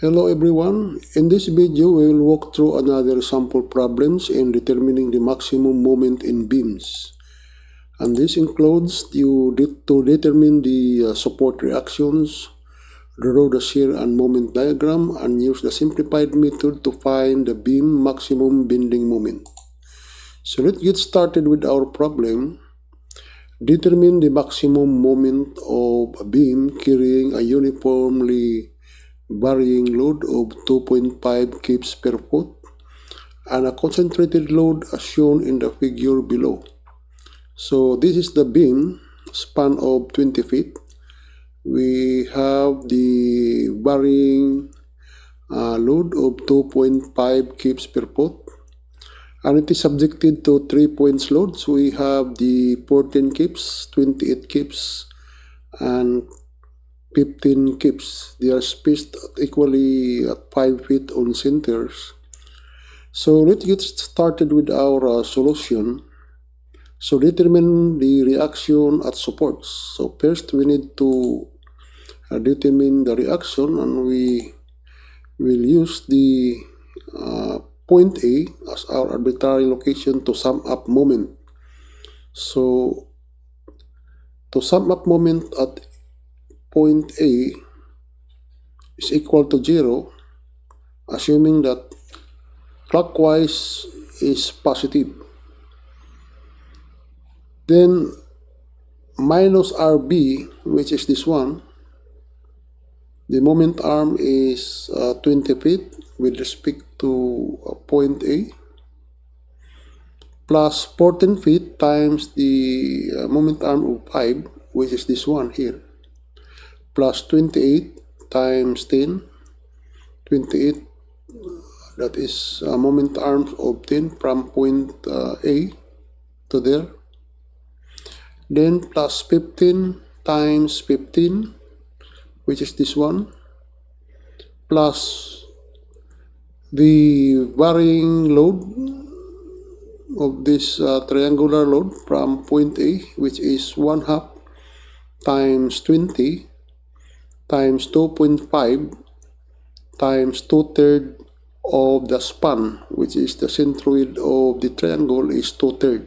Hello everyone. In this video, we will walk through another sample problems in determining the maximum moment in beams. And this includes to determine the support reactions, draw the shear and moment diagram, and use the simplified method to find the beam maximum bending moment. So let's get started with our problem. Determine the maximum moment of a beam carrying a uniformly varying load of 2.5 kPa per foot and a concentrated load as shown in the figure below. So this is the beam span of 20 feet. We have the varying load of 2.5 kPa per foot, and it is subjected to 3 points loads. We have the 14 kPa, 28 kPa, and 15 kPa. They are spaced equally at 5 feet on centers. So let's get started with our solution. So determine the reaction at supports. So first we need to determine the reaction, and we will use the point A as our arbitrary location to sum up moment. So to sum up moment at point A is equal to 0, assuming that clockwise is positive. Then minus RB, which is this one, the moment arm is 20 feet with respect to point A, plus 14 feet times the moment arm of 5, which is this one here, plus 28 times 10, 28, that is a moment arms of 10 from point A to there. Then plus 15 times 15, which is this one, plus the varying load of this triangular load from point A, which is 1/2 times 20 times 2.5 times 2/3 of the span, which is the centroid of the triangle is 2/3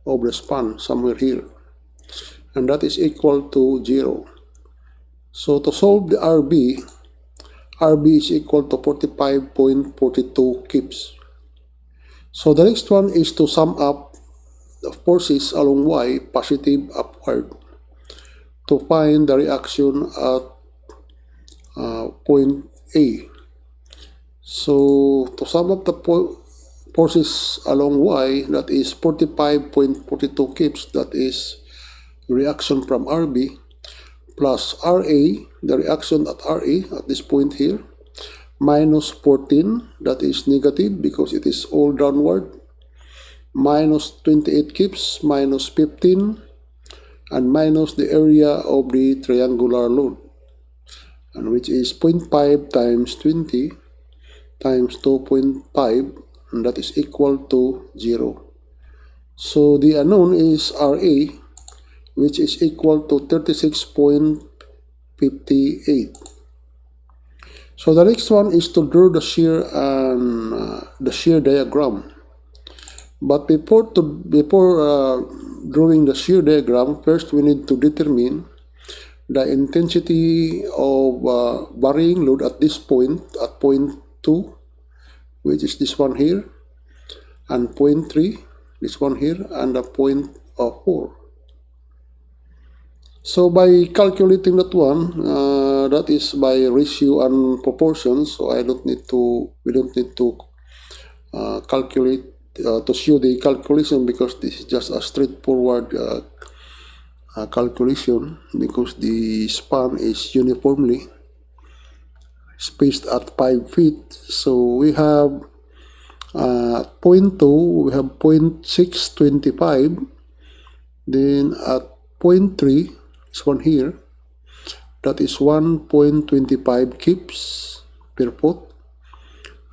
of the span somewhere here, and that is equal to 0. So to solve the RB is equal to 45.42 kPa. So the next one is to sum up the forces along Y positive upward to find the reaction at point A. So to sum up the forces along Y, that is 45.42 kPa, that is reaction from RB, plus RA, the reaction at RA at this point here, minus 14, that is negative because it is all downward, minus 28 kPa, minus 15, and minus the area of the triangular load, and which is 0.5 times 20 times 2.5, and that is equal to 0. So the unknown is RA, which is equal to 36.58. So the next one is to draw the shear and the shear diagram. But before drawing the shear diagram, first we need to determine the intensity of varying load at this point, at point 2, which is this one here, and point 3, this one here, and the point 4. So by calculating that one, that is by ratio and proportion. So we don't need to calculate to show the calculation, because this is just a straightforward calculation, because the span is uniformly spaced at 5 feet. So we have at point 2 we have 0.625, then at point 3, this one here, that is 1.25 kPa per foot,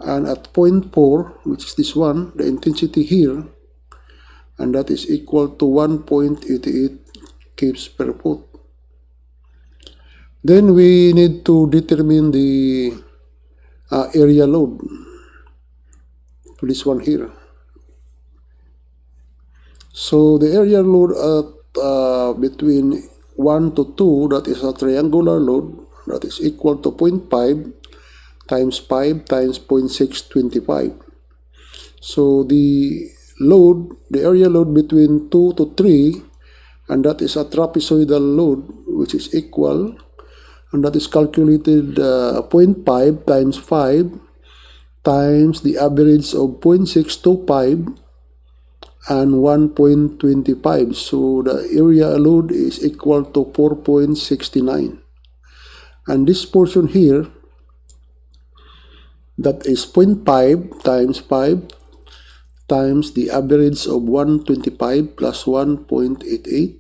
and at point 4, which is this one, the intensity here, and that is equal to 1.88 kPa per foot. Then we need to determine the area load to this one here. So the area load at between 1 to 2, that is a triangular load, that is equal to 0.5 times 5 times 0.625. So the load, the area load between 2 to 3, and that is a trapezoidal load, which is equal, and that is calculated 0.5 times 5 times the average of 0.625 and 1.25. So the area load is equal to 4.69. And this portion here, that is 0.5 times 5 times the average of 125 plus 1.88,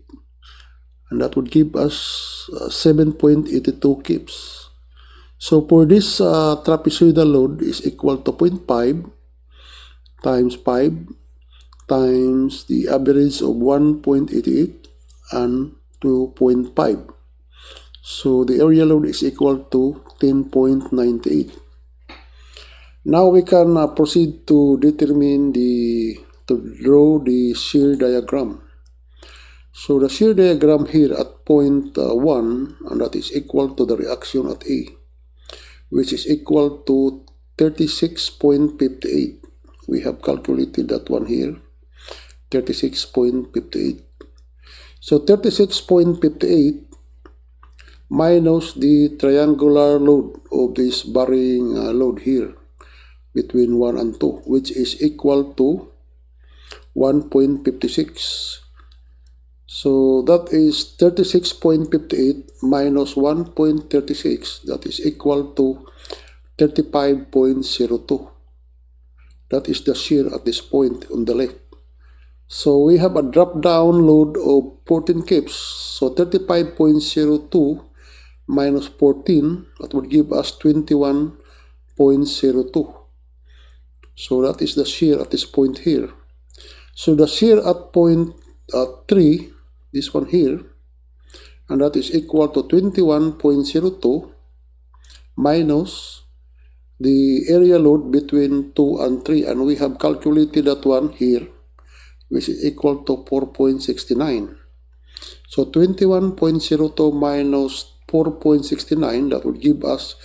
and that would give us 7.82 kips. So for this trapezoidal load is equal to 0.5 times 5 times the average of 1.88 and 2.5. So the area load is equal to 10.98. Now we can proceed to determine to draw the shear diagram. So the shear diagram here at point 1, and that is equal to the reaction at A, which is equal to 36.58. We have calculated that one here, 36.58. So 36.58 minus the triangular load of this bearing load here between 1 and 2, which is equal to 1.56. So that is 36.58 minus 1.36, that is equal to 35.02. That is the shear at this point on the left. So we have a drop down load of 14 kips. So 35.02 minus 14, that would give us 21.02. So that is the shear at this point here. So the shear at point 3, this one here, and that is equal to 21.02 minus the area load between 2 and 3, and we have calculated that one here, which is equal to 4.69. So 21.02 minus 4.69, that would give us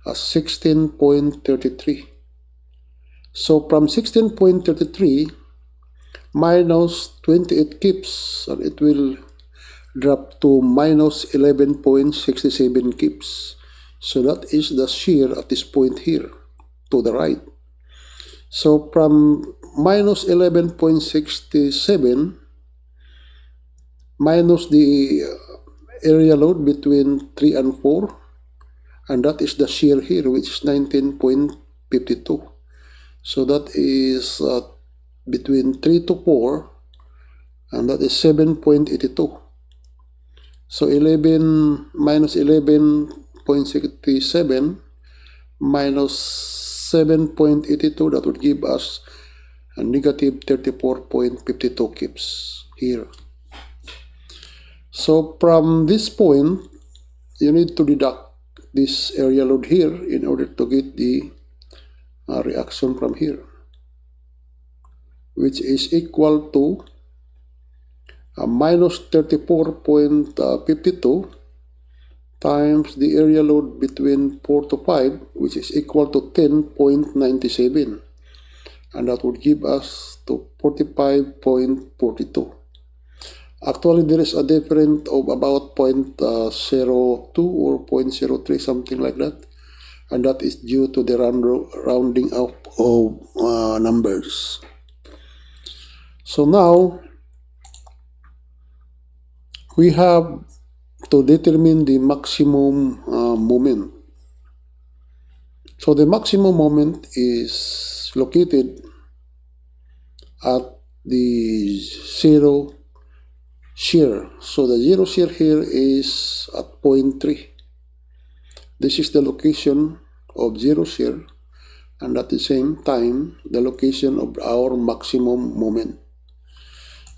a 16.33. So from 16.33 minus 28 kips, and it will drop to minus 11.67 kips. So that is the shear at this point here to the right. So from minus 11.67 minus the area load between 3 and 4, and that is the shear here, which is 19.52. So that is between 3 to 4, and that is 7.82. So 11 minus 11.67 minus 7.82, that would give us a negative 34.52 kips here. So from this point, you need to deduct this area load here in order to get the reaction from here, which is equal to minus 34.52 times the area load between 4 to 5, which is equal to 10.97, and that would give us to 45.42. Actually, there is a difference of about 0.02 or 0.03, something like that, and that is due to the rounding up of numbers. So now we have to determine the maximum moment. So the maximum moment is located at the zero shear. So the zero shear here is at point 3. This is the location of zero shear, and at the same time the location of our maximum moment.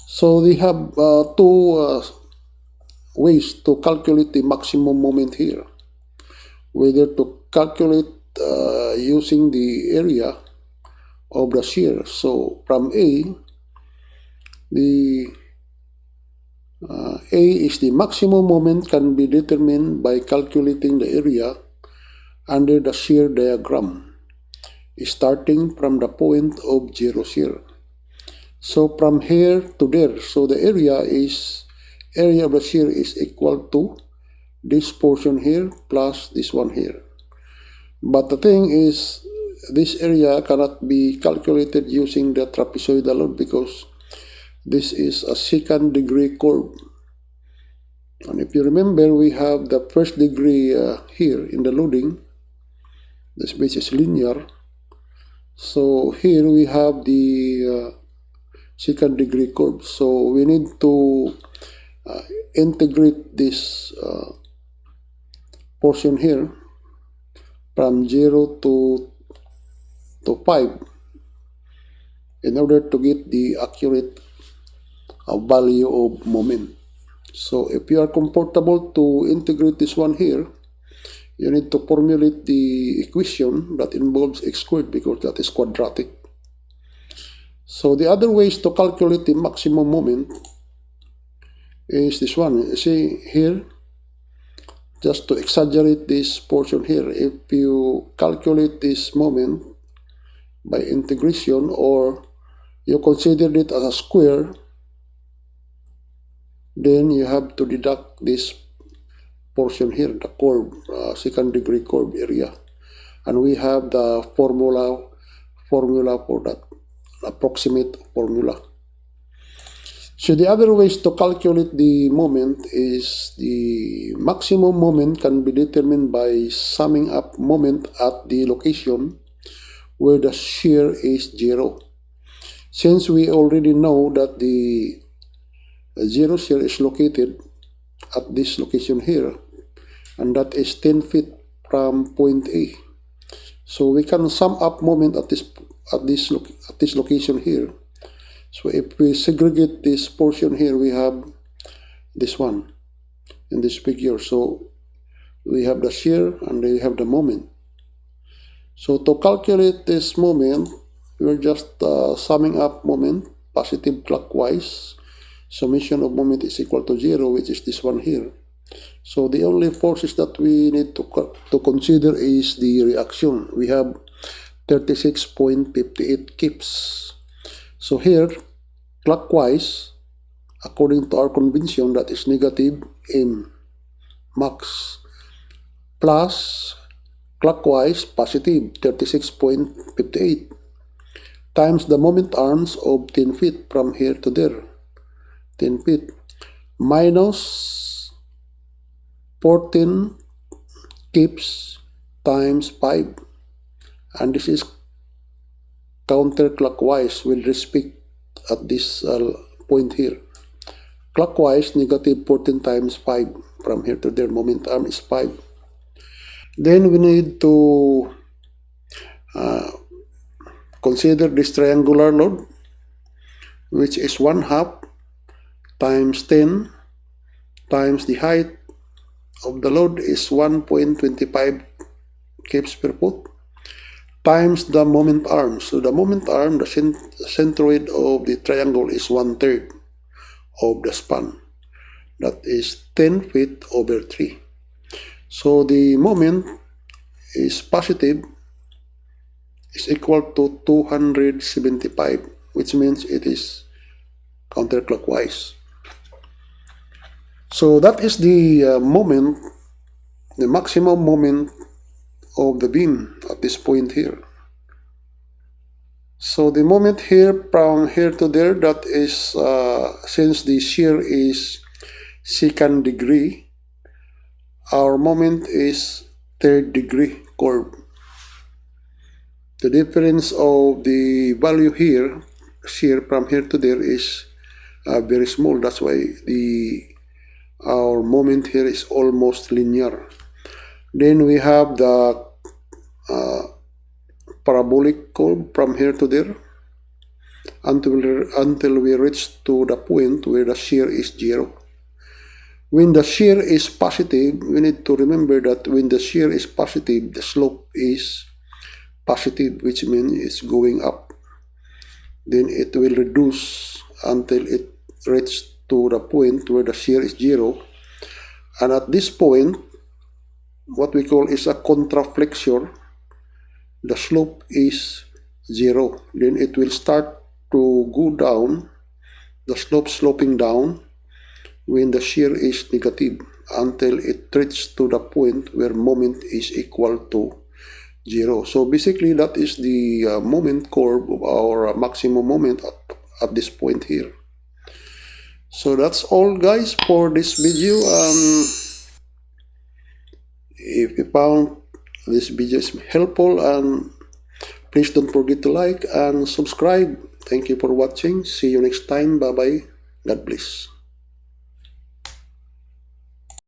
So we have two ways to calculate the maximum moment here. Whether to calculate using the area of the shear. So from A, the A is the maximum moment can be determined by calculating the area under the shear diagram, starting from the point of zero shear. So from here to there, so the area of the shear is equal to this portion here plus this one here. But the thing is, this area cannot be calculated using the trapezoidal load because this is a second degree curve. And if you remember, we have the first degree here in the loading. The space is linear. So here we have the second degree curve. So we need to integrate this portion here from 0 to 5 in order to get the accurate value of moment. So if you are comfortable to integrate this one here, you need to formulate the equation that involves x squared because that is quadratic. So the other ways to calculate the maximum moment is this one. You see here, just to exaggerate this portion here, if you calculate this moment by integration or you consider it as a square, then you have to deduct this portion here, the curve, second degree curve area. And we have the formula for that, approximate formula. So the other ways to calculate the moment is the maximum moment can be determined by summing up moment at the location where the shear is 0. Since we already know that the zero shear is located at this location here, and that is 10 feet from point A. So we can sum up moment at this location here. So if we segregate this portion here, we have this one in this figure. So we have the shear and we have the moment. So to calculate this moment, we're just summing up moment positive clockwise. Summation of moment is equal to 0, which is this one here. So the only forces that we need to consider is the reaction. We have 36.58 kips. So here, clockwise, according to our convention, that is negative m max, plus clockwise positive 36.58 times the moment arms of 10 feet from here to there, 10 feet, minus 14 kips times 5, and this is counterclockwise with respect at this point here. Clockwise, negative 14 times 5 from here to there, moment arm is 5. Then we need to consider this triangular load, which is 1/2 times 10 times the height of the load is 1.25 kips per foot times the moment arm. So the moment arm, the centroid of the triangle is 1/3 of the span. That is 10 feet over 3. So the moment is positive, is equal to 275, which means it is counterclockwise. So that is the moment, the maximum moment of the beam at this point here. So the moment here from here to there, that is since the shear is second degree, our moment is third degree curve. The difference of the value here, shear from here to there, is very small. That's why our moment here is almost linear. Then we have the parabolic curve from here to there until we reach to the point where the shear is 0. When the shear is positive, we need to remember that when the shear is positive, the slope is positive, which means it's going up. Then it will reduce until it reaches to the point where the shear is 0. And at this point, what we call is a contraflexure, the slope is 0. Then it will start to go down, the slope sloping down when the shear is negative until it reaches to the point where moment is equal to 0. So basically that is the moment curve of our maximum moment at this point here. So that's all guys for this video. If you found this video is helpful, and please don't forget to like and subscribe. Thank you for watching. See you next time. Bye bye. God bless.